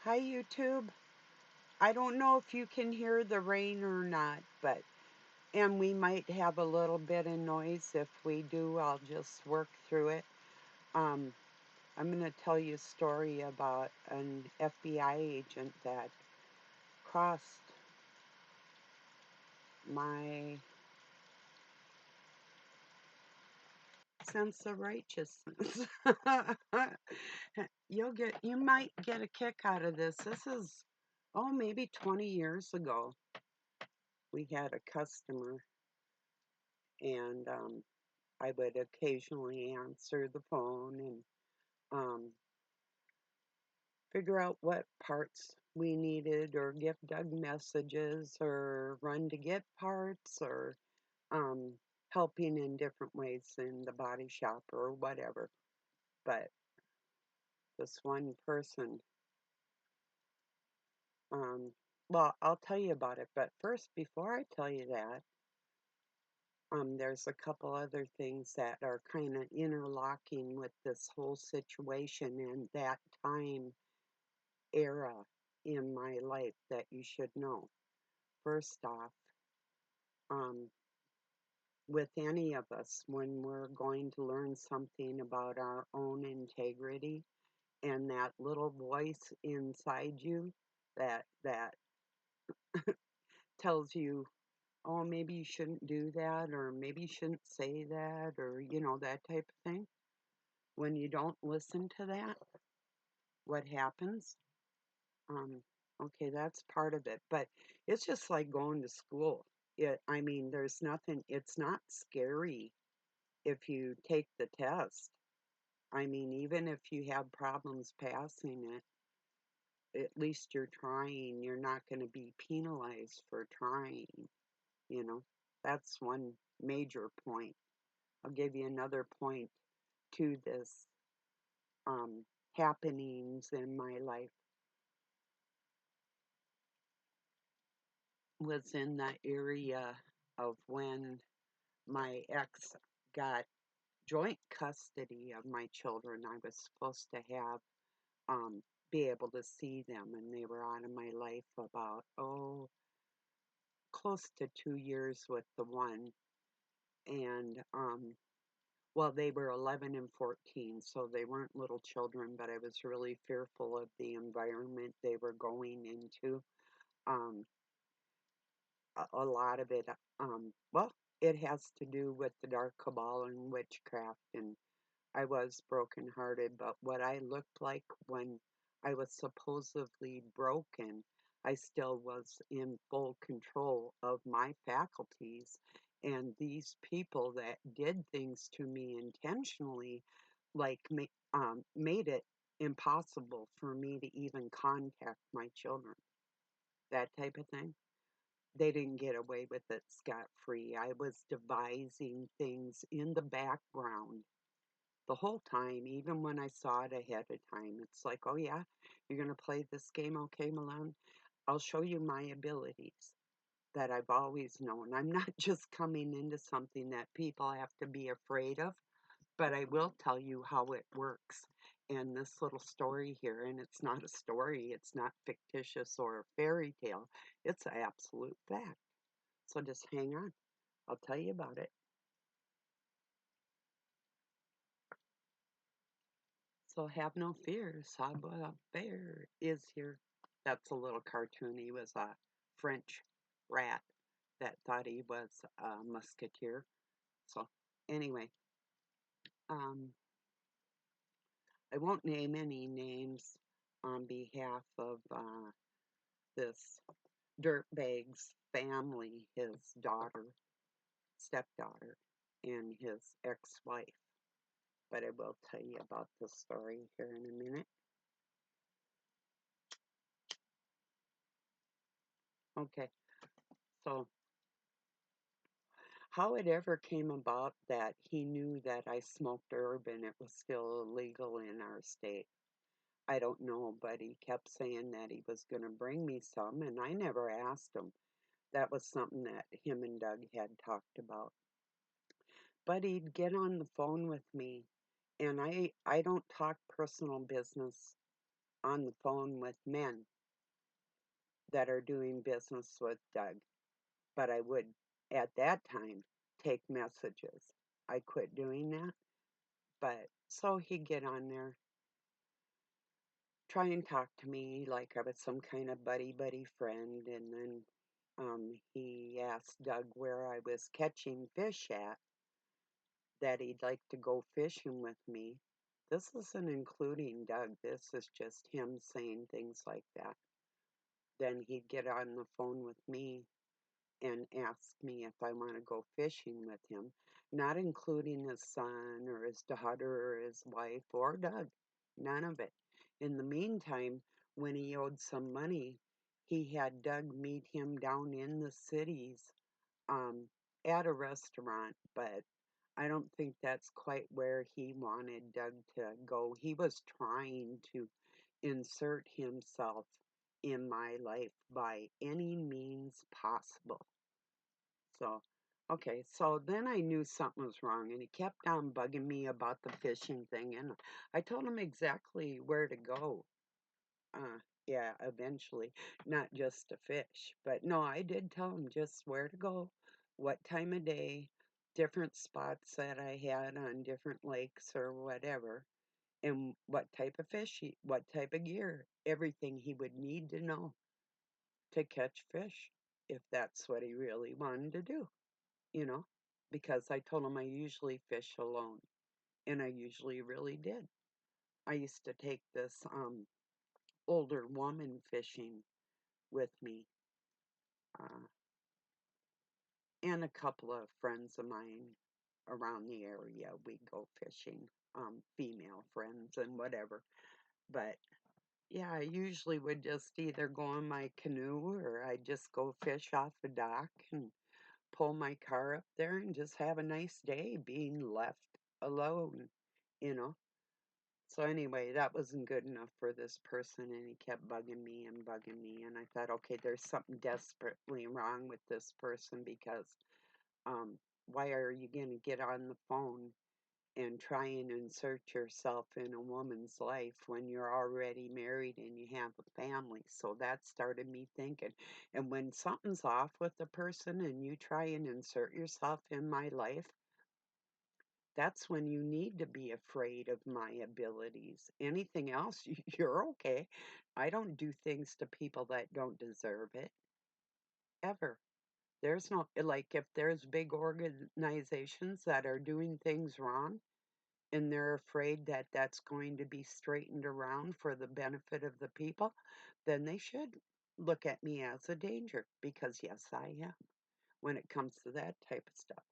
Hi, YouTube. I don't know if you can hear the rain or not, and we might have a little bit of noise. If we do, I'll just work through it. Um, I'm going to tell you a story about an FBI agent that crossed my sense of righteousness. You might get a kick out of this. This is, maybe 20 years ago. We had a customer, and I would occasionally answer the phone and um, figure out what parts we needed, or give Doug messages, or run to get parts, or um, helping in different ways in the body shop or whatever. But this one person, um, well, I'll tell you about it. But first, before I tell you that, there's a couple other things that are kind of interlocking with this whole situation and that time era in my life that you should know. First off, um, with any of us, when we're going to learn something about our own integrity, and that little voice inside you that tells you, oh, maybe you shouldn't do that, or maybe you shouldn't say that, or that type of thing. When you don't listen to that, what happens? Um, okay, that's part of it, but it's just like going to school. I mean, there's nothing, it's not scary if you take the test. I mean, even if you have problems passing it, at least you're trying. You're not going to be penalized for trying, you know. That's one major point. I'll give you another point to this happenings in my life. Was in the area of when my ex got joint custody of my children. I was supposed to have be able to see them, and they were out of my life about close to 2 years with the one, and well, they were 11 and 14, so they weren't little children, but I was really fearful of the environment they were going into. Um, a lot of it, well, it has to do with the dark cabal and witchcraft, and I was brokenhearted, but what I looked like when I was supposedly broken, I still was in full control of my faculties. And these people that did things to me intentionally, like, made it impossible for me to even contact my children. That type of thing. They didn't get away with it scot-free. I was devising things in the background the whole time, even when I saw it ahead of time. It's like, oh yeah, you're going to play this game, okay, Malone? I'll show you my abilities that I've always known. I'm not just coming into something that people have to be afraid of, but I will tell you how it works. And this little story here, and it's not a story, it's not fictitious or a fairy tale, it's an absolute fact. So just hang on, I'll tell you about it. So have no fear, Saba Bear is here. That's a little cartoon. He was a French rat that thought he was a musketeer. So anyway, um, I won't name any names on behalf of this dirtbag's family, his daughter, stepdaughter, and his ex-wife. But I will tell you about the story here in a minute. Okay, so how it ever came about that he knew that I smoked herb and it was still illegal in our state, I don't know, but he kept saying that he was going to bring me some, and I never asked him. That was something that him and Doug had talked about. But he'd get on the phone with me, and I don't talk personal business on the phone with men that are doing business with Doug, but I would at that time take messages. I quit doing that, but so he'd get on there, try and talk to me like I was some kind of buddy friend, and then he asked Doug where I was catching fish at, that he'd like to go fishing with me. This isn't including Doug, this is just him saying things like that. Then he'd get on the phone with me and ask me if I want to go fishing with him, not including his son or his daughter or his wife or Doug. None of it. In the meantime, when he owed some money, he had Doug meet him down in the cities um, at a restaurant, but I don't think that's quite where he wanted Doug to go. He was trying to insert himself in my life by any means possible. So, okay, so then I knew something was wrong, and he kept on bugging me about the fishing thing, and I told him exactly where to go. Uh, yeah, eventually, not just to fish, but no, I did tell him just where to go, what time of day, different spots that I had on different lakes or whatever, and what type of fish, what type of gear, everything he would need to know to catch fish, if that's what he really wanted to do, you know, because I told him I usually fish alone, and I usually really did. I used to take this older woman fishing with me, uh, and a couple of friends of mine around the area. We go fishing, female friends and whatever. But yeah, I usually would just either go in my canoe or I'd just go fish off the dock and pull my car up there and just have a nice day being left alone, you know. So anyway, that wasn't good enough for this person, and he kept bugging me, and I thought, okay, there's something desperately wrong with this person because um, why are you going to get on the phone and try and insert yourself in a woman's life when you're already married and you have a family? So that started me thinking. And when something's off with the person and you try and insert yourself in my life, that's when you need to be afraid of my abilities. Anything else, you're okay. I don't do things to people that don't deserve it, ever. There's no, like, if there's big organizations that are doing things wrong and they're afraid that that's going to be straightened around for the benefit of the people, then they should look at me as a danger because, yes, I am when it comes to that type of stuff.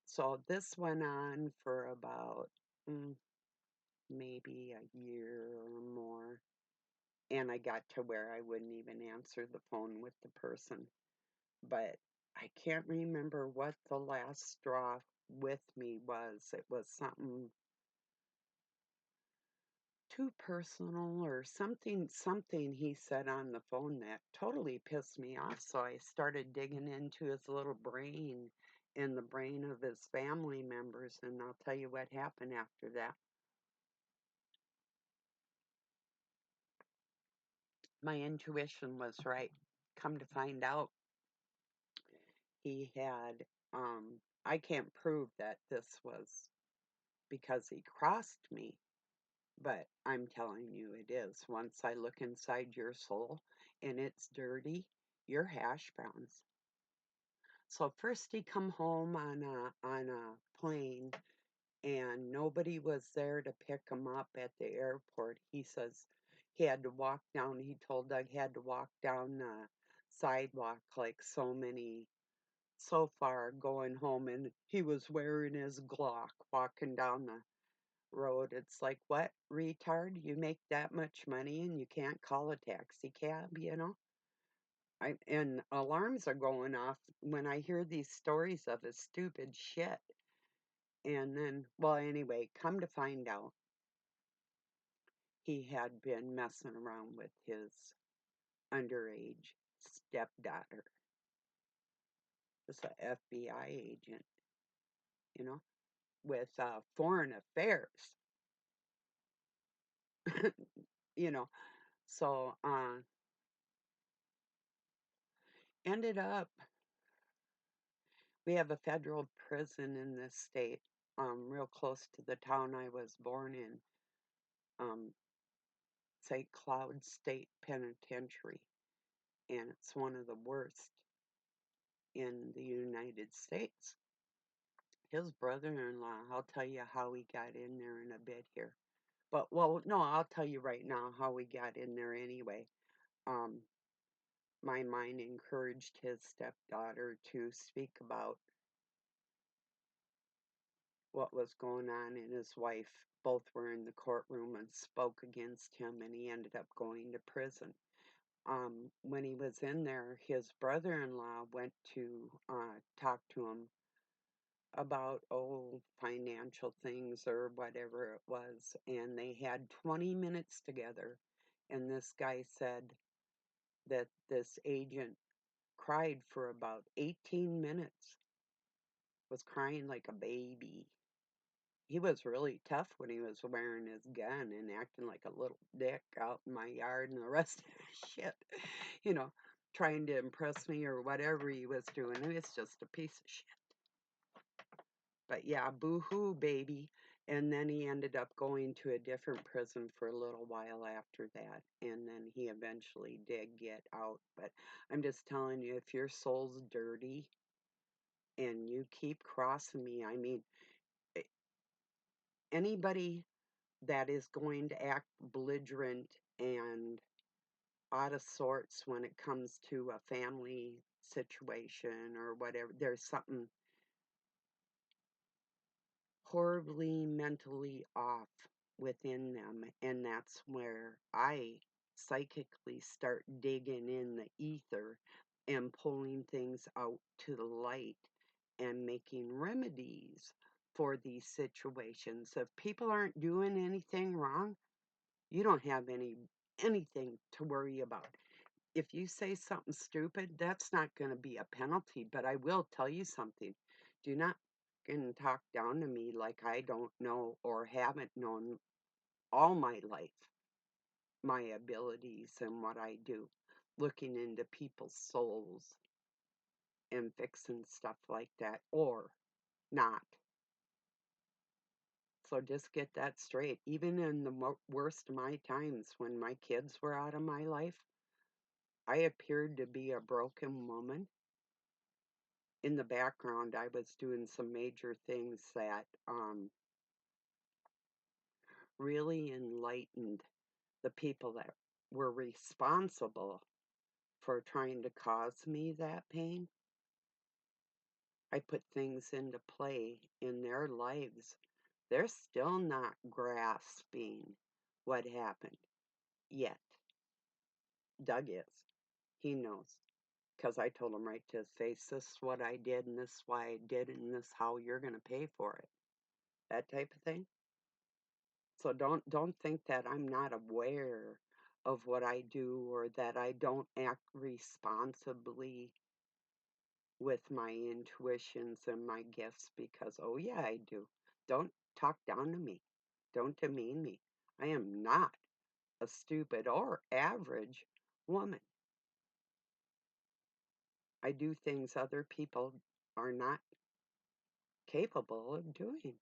So this went on for about mm, maybe a year or more. And I got to where I wouldn't even answer the phone with the person. But I can't remember what the last straw with me was. It was something too personal or something he said on the phone that totally pissed me off. So I started digging into his little brain and the brain of his family members, and I'll tell you what happened after that. My intuition was right. Come to find out, he had, I can't prove that this was because he crossed me, but I'm telling you it is. Once I look inside your soul and it's dirty, you're hash browns. So first he come home on a plane, and nobody was there to pick him up at the airport. He says he had to walk down. He told Doug he had to walk down the sidewalk like so far going home, and he was wearing his Glock walking down the road. It's like, what, retard? You make that much money and you can't call a taxi cab? And alarms are going off when I hear these stories of his stupid shit. And then, well, anyway, come to find out, he had been messing around with his underage stepdaughter. It's an FBI agent, you know, with foreign affairs. you know. So, ended up, we have a federal prison in this state, real close to the town I was born in, um, St. Cloud State Penitentiary, and it's one of the worst in the United States. His brother-in-law, I'll tell you how he got in there in a bit here. But, well, no, I'll tell you right now how we got in there anyway. Um, my mind encouraged his stepdaughter to speak about what was going on, and his wife both were in the courtroom and spoke against him, and he ended up going to prison. When he was in there, his brother-in-law went to talk to him about, oh, financial things or whatever it was, and they had 20 minutes together, and this guy said that this agent cried for about 18 minutes, was crying like a baby. He was really tough when he was wearing his gun and acting like a little dick out in my yard and the rest of the shit, you know, trying to impress me or whatever he was doing. He was just a piece of shit. But yeah, boo-hoo, baby. And then he ended up going to a different prison for a little while after that. And then he eventually did get out. But I'm just telling you, if your soul's dirty and you keep crossing me, I mean, a- anybody that is going to act belligerent and out of sorts when it comes to a family situation or whatever, there's something horribly mentally off within them, and that's where I psychically start digging in the ether and pulling things out to the light and making remedies for these situations. If people aren't doing anything wrong, you don't have anything to worry about. If you say something stupid, that's not going to be a penalty. But I will tell you something. Do not fucking talk down to me like I don't know or haven't known all my life my abilities and what I do, looking into people's souls and fixing stuff like that, or not. So just get that straight. Even in the worst of my times when my kids were out of my life, I appeared to be a broken woman. In the background, I was doing some major things that really enlightened the people that were responsible for trying to cause me that pain. I put things into play in their lives. They're still not grasping what happened yet. Doug is. He knows. Because I told him right to his face, this is what I did, and this is why I did it, and this is how you're going to pay for it. That type of thing. So don't think that I'm not aware of what I do or that I don't act responsibly with my intuitions and my gifts because oh yeah, I do. Don't talk down to me. Don't demean me. I am not a stupid or average woman. I do things other people are not capable of doing.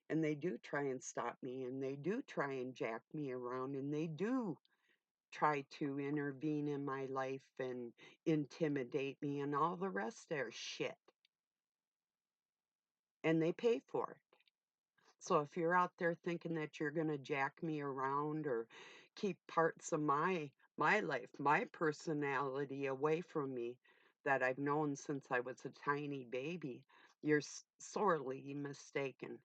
And they do try and stop me and they do try and jack me around and they do try to intervene in my life and intimidate me and all the rest of their shit. And they pay for it. So if you're out there thinking that you're going to jack me around or keep parts of my life, my personality away from me that I've known since I was a tiny baby, you're sorely mistaken.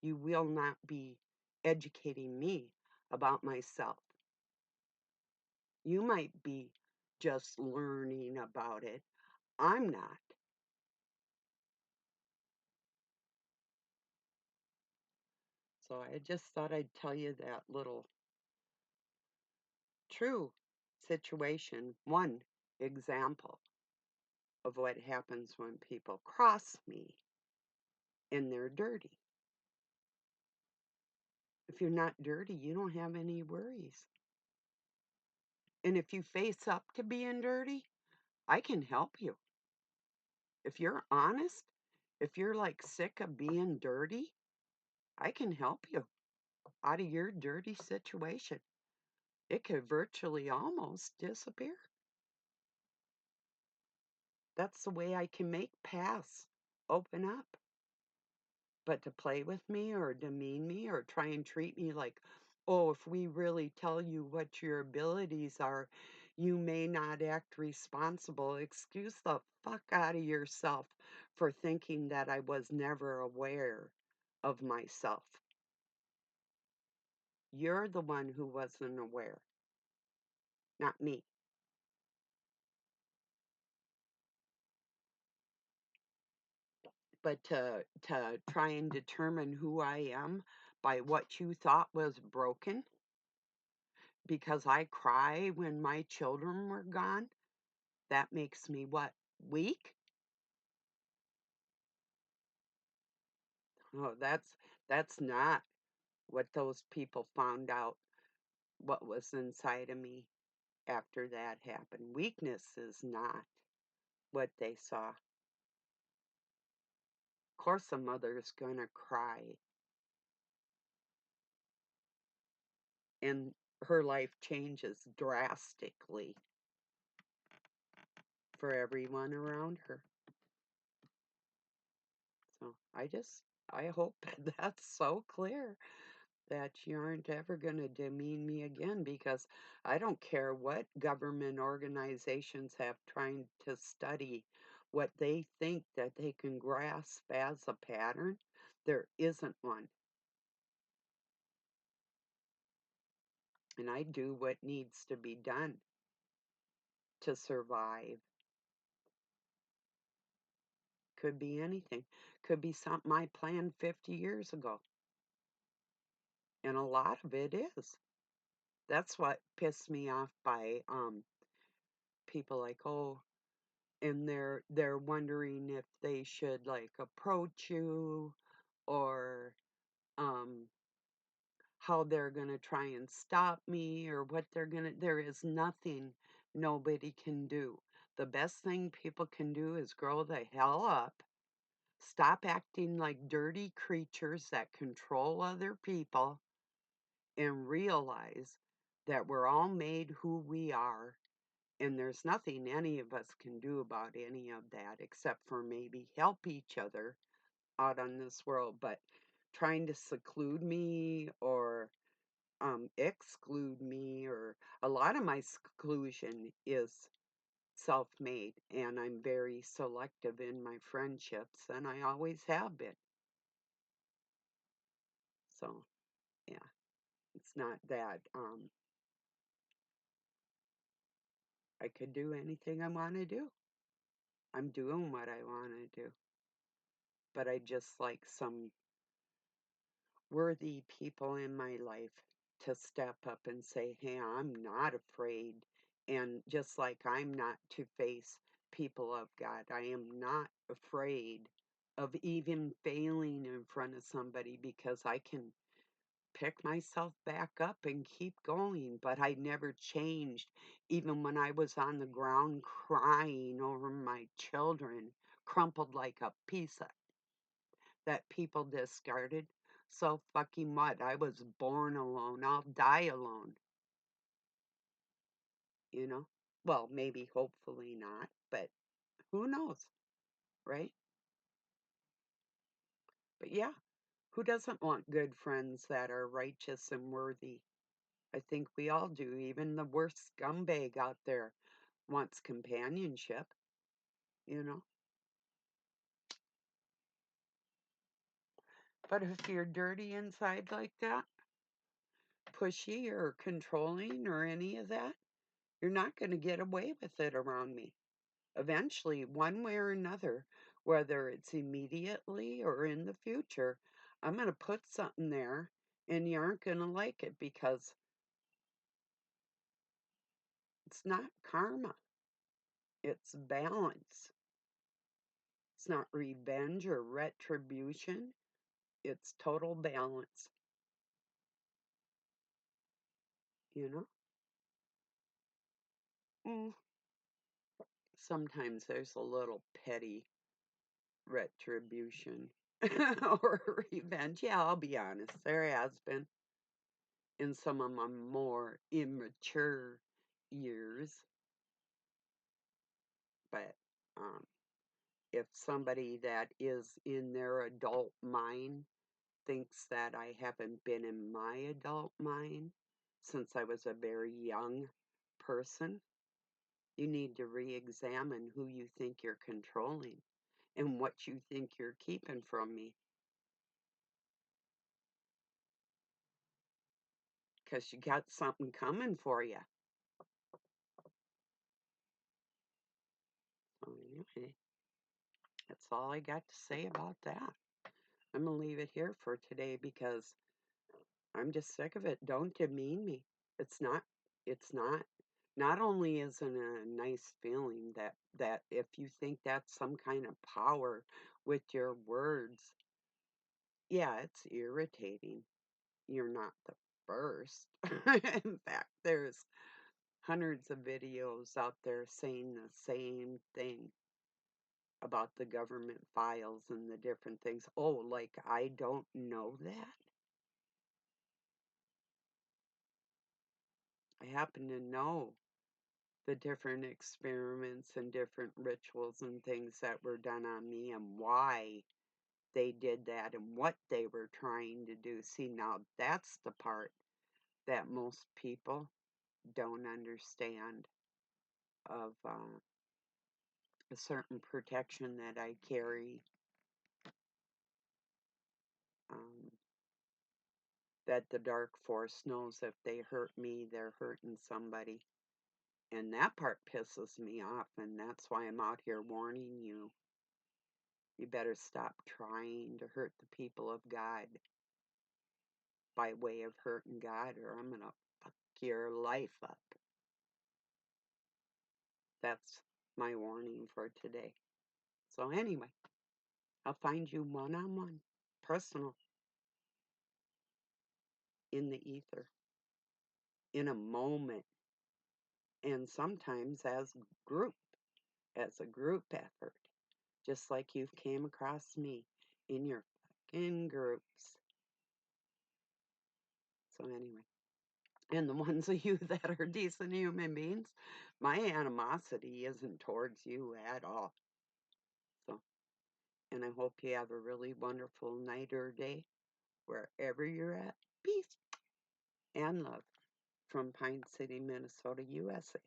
You will not be educating me about myself. You might be just learning about it. I'm not. So I just thought I'd tell you that little true situation, one example of what happens when people cross me and they're dirty. If you're not dirty, you don't have any worries. And if you face up to being dirty, I can help you. If you're honest, if you're like sick of being dirty, I can help you out of your dirty situation. It could virtually almost disappear. That's the way I can make paths open up. But to play with me or demean me or try and treat me like, oh, if we really tell you what your abilities are, you may not act responsible. Excuse the fuck out of yourself for thinking that I was never aware of myself. You're the one who wasn't aware, not me. But to try and determine who I am by what you thought was broken because I cry when my children were gone, that makes me what? Weak? Oh, that's not what those people found out what was inside of me after that happened. Weakness is not what they saw. Of course a mother's gonna cry and her life changes drastically for everyone around her. So I hope that's so clear that you aren't ever going to demean me again because I don't care what government organizations have trying to study what they think that they can grasp as a pattern. There isn't one. And I do what needs to be done to survive. Could be anything. Could be something I planned 50 years ago. And a lot of it is. That's what pissed me off by people like, oh, and they're wondering if they should like approach you or um how they're going to try and stop me or what they're going to there is nothing nobody can do. The best thing people can do is grow the hell up, stop acting like dirty creatures that control other people, and realize that we're all made who we are. And there's nothing any of us can do about any of that except for maybe help each other out on this world. But trying to seclude me or exclude me, or a lot of my seclusion is self made, and I'm very selective in my friendships, and I always have been. So, yeah, it's not that I could do anything I want to do. I'm doing what I want to do. But I just like some worthy people in my life to step up and say, hey, I'm not afraid. And just like I'm not to face people of God, I am not afraid of even failing in front of somebody because I can pick myself back up and keep going. But I never changed, even when I was on the ground crying over my children, crumpled like a piece of that people discarded. So fucking what? I was born alone. I'll die alone, you know? Well, maybe, hopefully not, but who knows, right? But yeah, who doesn't want good friends that are righteous and worthy? I think we all do. Even the worst scumbag out there wants companionship, you know? But if you're dirty inside like that, pushy or controlling or any of that, you're not going to get away with it around me. Eventually, one way or another, whether it's immediately or in the future, I'm going to put something there and you aren't going to like it because it's not karma, it's balance. It's not revenge or retribution, it's total balance. you know? Mm. Sometimes there's a little petty retribution or revenge. Yeah, I'll be honest. There has been in some of my more immature years. But um, if somebody that is in their adult mind thinks that I haven't been in my adult mind since I was a very young person, you need to re examine who you think you're controlling and what you think you're keeping from me. Because you got something coming for you. So, anyway, that's all I got to say about that. I'm going to leave it here for today because I'm just sick of it. Don't demean me. It's not, it's not. Not only is it a nice feeling that if you think that's some kind of power with your words, yeah, it's irritating. You're not the first. In fact, there's hundreds of videos out there saying the same thing about the government files and the different things. Oh, like I don't know that? I happen to know the different experiments and different rituals and things that were done on me and why they did that and what they were trying to do. See, now that's the part that most people don't understand of a certain protection that I carry, um, that the dark force knows if they hurt me, they're hurting somebody. And that part pisses me off, and that's why I'm out here warning you. You better stop trying to hurt the people of God by way of hurting God, or I'm going to fuck your life up. That's my warning for today. So, anyway, I'll find you one on one, personal, in the ether, in a moment, and sometimes group, as a group effort, just like you've came across me in your fucking groups. So, anyway. And the ones of you that are decent human beings, my animosity isn't towards you at all. So, and I hope you have a really wonderful night or day wherever you're at. Peace and love from Pine City, Minnesota, USA.